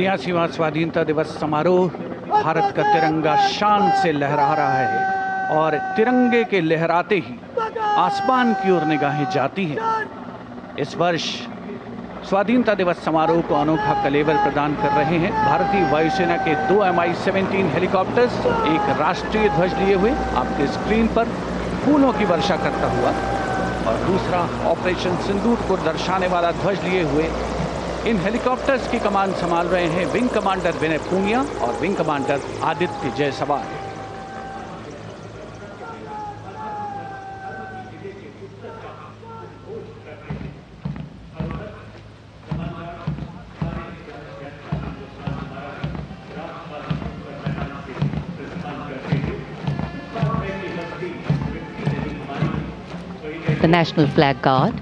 79वां स्वाधीनता दिवस समारोह। भारत का तिरंगा शान से लहरा रहा है और तिरंगे के लहराते ही आसमान की ओर निगाहें जाती हैं। इस वर्ष स्वाधीनता दिवस समारोह को अनोखा कलेवर प्रदान कर रहे हैं भारतीय वायुसेना के 2 Mi-17 हेलीकॉप्टर्स, एक राष्ट्रीय ध्वज लिए हुए आपके स्क्रीन पर फूलों की वर्षा करता हुआ, और दूसरा ऑपरेशन सिंदूर को दर्शाने वाला ध्वज लिए हुए। इन हेलीकॉप्टर्स की कमान संभाल रहे हैं विंग कमांडर विनय पूनिया और wing commander Aditya Jaiswal. The National Flag Guard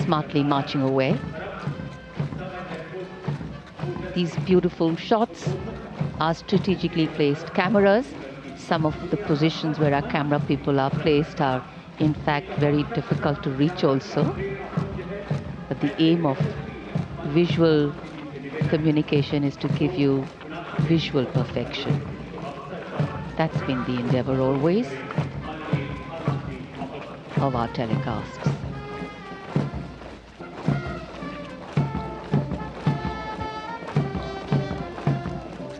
smartly marching away. These beautiful shots are strategically placed cameras. Some of the positions where our camera people are placed are in fact very difficult to reach also. But the aim of visual communication is to give you visual perfection. That's been the endeavor always of our telecasts.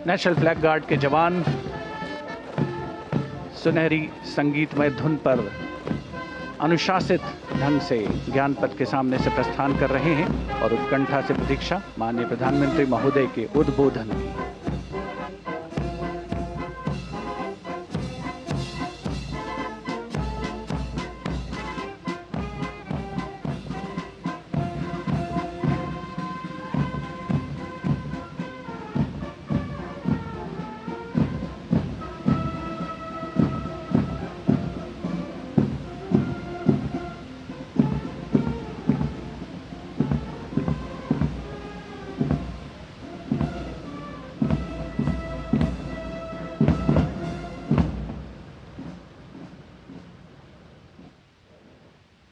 National flag guard के जवान सुनहरी संगीतमय धुन पर अनुशासित ढंग से ज्ञानपथ के सामने से प्रस्थान कर रहे हैं और उत्कंठा से प्रतीक्षा माननीय प्रधानमंत्री महोदय के उद्बोधन की।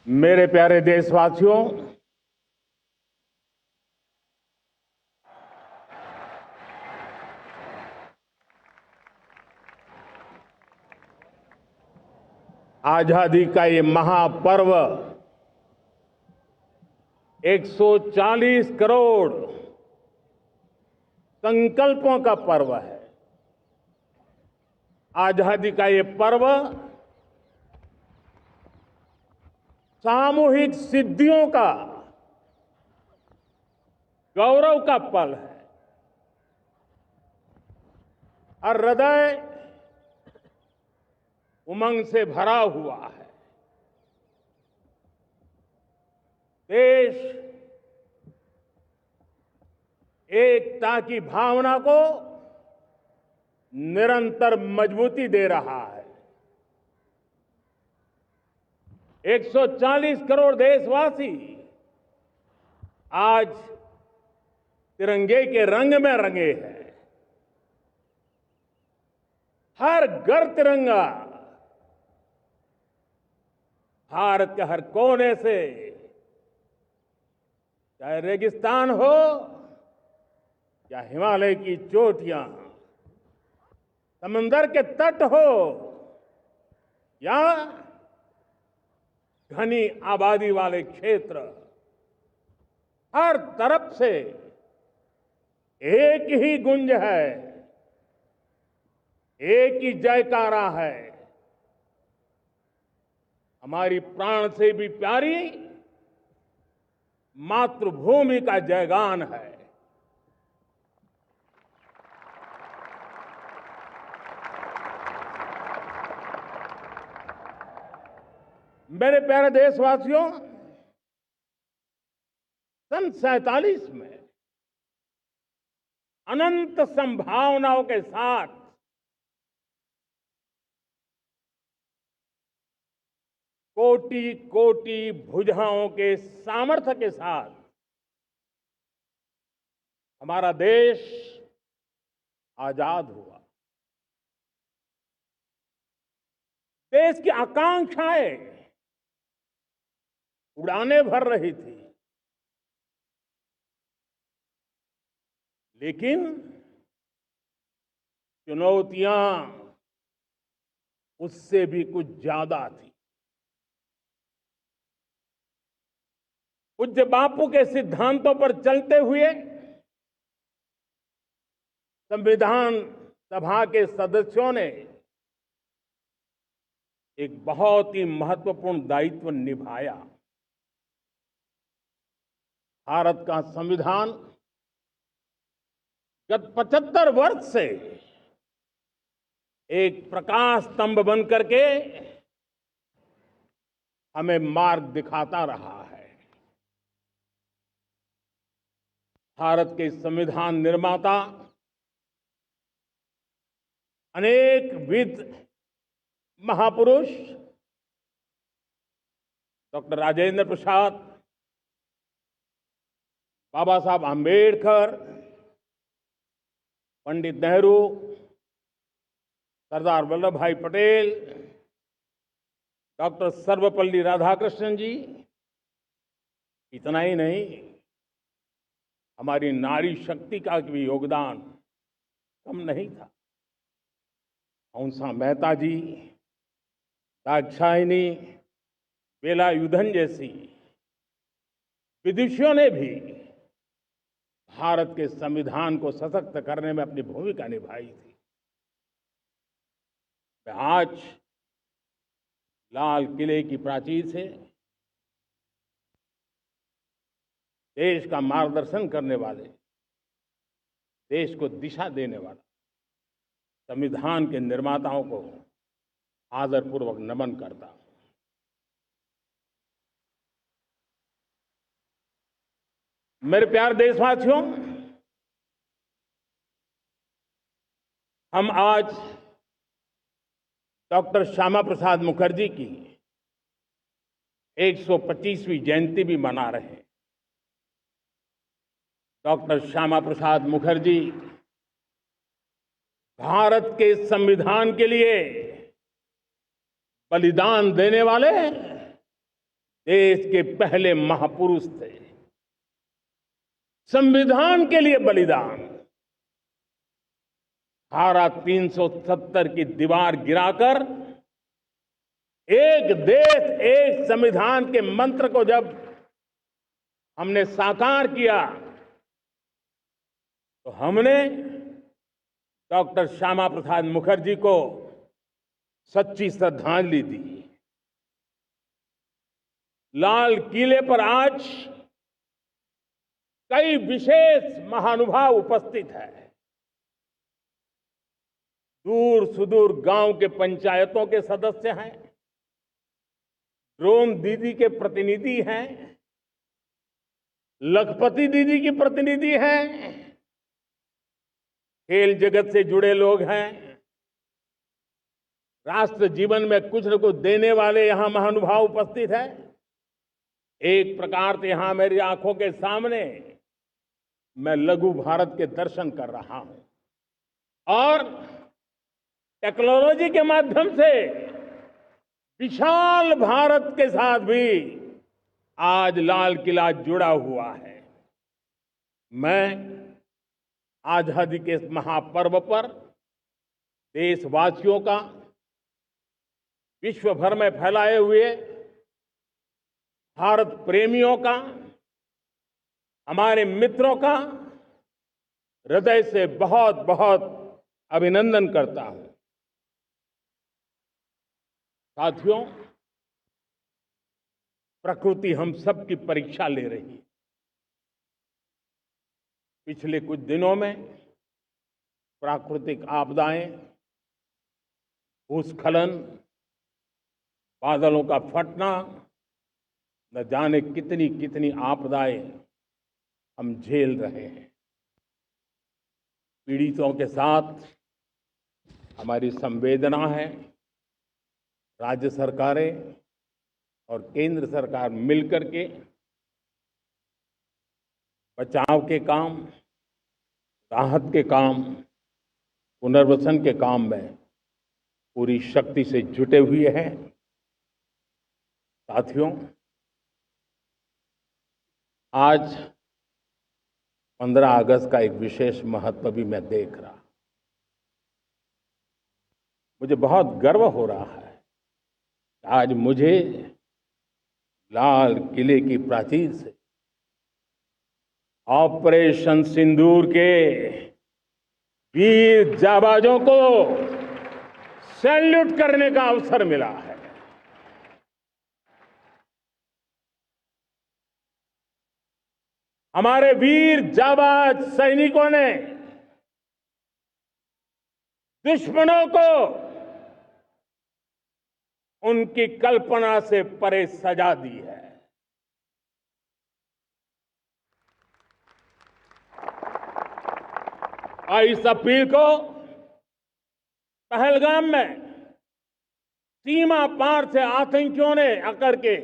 मेरे प्यारे देशवासियों, आजादी का ये महापर्व 140 करोड़ संकल्पों का पर्व है। आजादी का ये पर्व सामूहिक सिद्धियों का गौरव का पल है और हृदय उमंग से भरा हुआ है। देश एकता की भावना को निरंतर मजबूती दे रहा है। 140 करोड़ देशवासी आज तिरंगे के रंग में रंगे हैं। हर घर तिरंगा, भारत के हर कोने से, चाहे रेगिस्तान हो या हिमालय की चोटियां, समंदर के तट हो या घनी आबादी वाले क्षेत्र, हर तरफ से एक ही गुंज है, एक ही जयकारा है। हमारी प्राण से भी प्यारी मातृभूमि का जयगान है। मेरे प्यारे देशवासियों, सन 47 में अनंत संभावनाओं के साथ कोटि कोटि भुजाओं के सामर्थ्य के साथ हमारा देश आजाद हुआ। देश की आकांक्षाएं उड़ाने भर रही थी। लेकिन चुनौतियां उससे भी कुछ ज्यादा थी। पूज्य बापू के सिद्धांतों पर चलते हुए संविधान सभा के सदस्यों ने एक बहुत ही महत्वपूर्ण दायित्व निभाया। भारत का संविधान गत 75 वर्ष से एक प्रकाश स्तंभ बन करके हमें मार्ग दिखाता रहा है। भारत के संविधान निर्माता अनेक विद महापुरुष डॉक्टर राजेंद्र प्रसाद, बाबा साहब आंबेडकर, पंडित नेहरू, सरदार वल्लभ भाई पटेल, डॉक्टर सर्वपल्ली राधाकृष्णन जी, इतना ही नहीं, हमारी नारी शक्ति का भी योगदान कम नहीं था। हंसा मेहता जी, दाक्षायणी, वेलायुधन जैसी विदुषियों ने भी भारत के संविधान को सशक्त करने में अपनी भूमिका निभाई थी। मैं आज लाल किले की प्राचीर से देश का मार्गदर्शन करने वाले, देश को दिशा देने वाला संविधान के निर्माताओं को आदरपूर्वक नमन करता हूं। मेरे प्यारे देशवासियों, हम आज डॉक्टर श्यामा प्रसाद मुखर्जी की 125वीं जयंती भी मना रहे हैं। डॉक्टर श्यामा प्रसाद मुखर्जी भारत के संविधान के लिए बलिदान देने वाले देश के पहले महापुरुष थे। संविधान के लिए बलिदान, धारा 370 की दीवार गिराकर एक देश एक संविधान के मंत्र को जब हमने साकार किया तो हमने डॉक्टर श्यामा प्रसाद मुखर्जी को सच्ची श्रद्धांजलि दी। लाल किले पर आज कई विशेष महानुभाव उपस्थित हैं। दूर सुदूर गांव के पंचायतों के सदस्य हैं, ड्रोन दीदी के प्रतिनिधि हैं, लखपति दीदी की प्रतिनिधि हैं, खेल जगत से जुड़े लोग हैं, राष्ट्र जीवन में कुछ न कुछ देने वाले यहां महानुभाव उपस्थित हैं। एक प्रकार से यहां मेरी आंखों के सामने मैं लघु भारत के दर्शन कर रहा हूं और टेक्नोलॉजी के माध्यम से विशाल भारत के साथ भी आज लाल किला जुड़ा हुआ है। मैं आजादी के इस महापर्व पर देशवासियों का, विश्व भर में फैलाए हुए भारत प्रेमियों का, हमारे मित्रों का हृदय से बहुत बहुत अभिनंदन करता हूं। साथियों, प्रकृति हम सब की परीक्षा ले रही है। पिछले कुछ दिनों में प्राकृतिक आपदाएं, भूस्खलन, बादलों का फटना, न जाने कितनी कितनी आपदाएं हम झेल रहे हैं। पीड़ितों के साथ हमारी संवेदना है। राज्य सरकारें और केंद्र सरकार मिलकर के बचाव के काम, राहत के काम, पुनर्वसन के काम में पूरी शक्ति से जुटे हुए हैं। साथियों, आज 15 अगस्त का एक विशेष महत्व भी मैं देख रहा। मुझे बहुत गर्व हो रहा है। आज मुझे लाल किले की प्राचीर से ऑपरेशन सिंदूर के वीर जाबाजों को सैल्यूट करने का अवसर मिला है। हमारे वीर जाबाज सैनिकों ने दुश्मनों को उनकी कल्पना से परे सजा दी है। और इस अपील को पहलगाम में सीमा पार से आतंकियों ने आकर के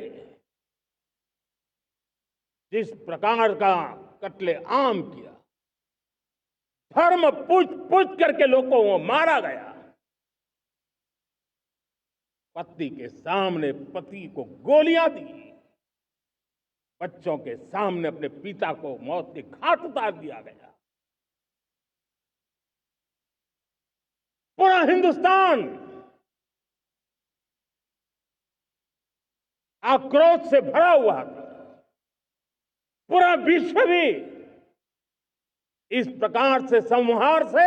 जिस प्रकार का कत्ले आम किया, धर्म पूछ करके लोगों को मारा गया, पत्नी के सामने पति को गोलियां दी, बच्चों के सामने अपने पिता को मौत के घाट उतार दिया गया। पूरा हिंदुस्तान आक्रोश से भरा हुआ था। पूरा विश्व भी इस प्रकार से संहार से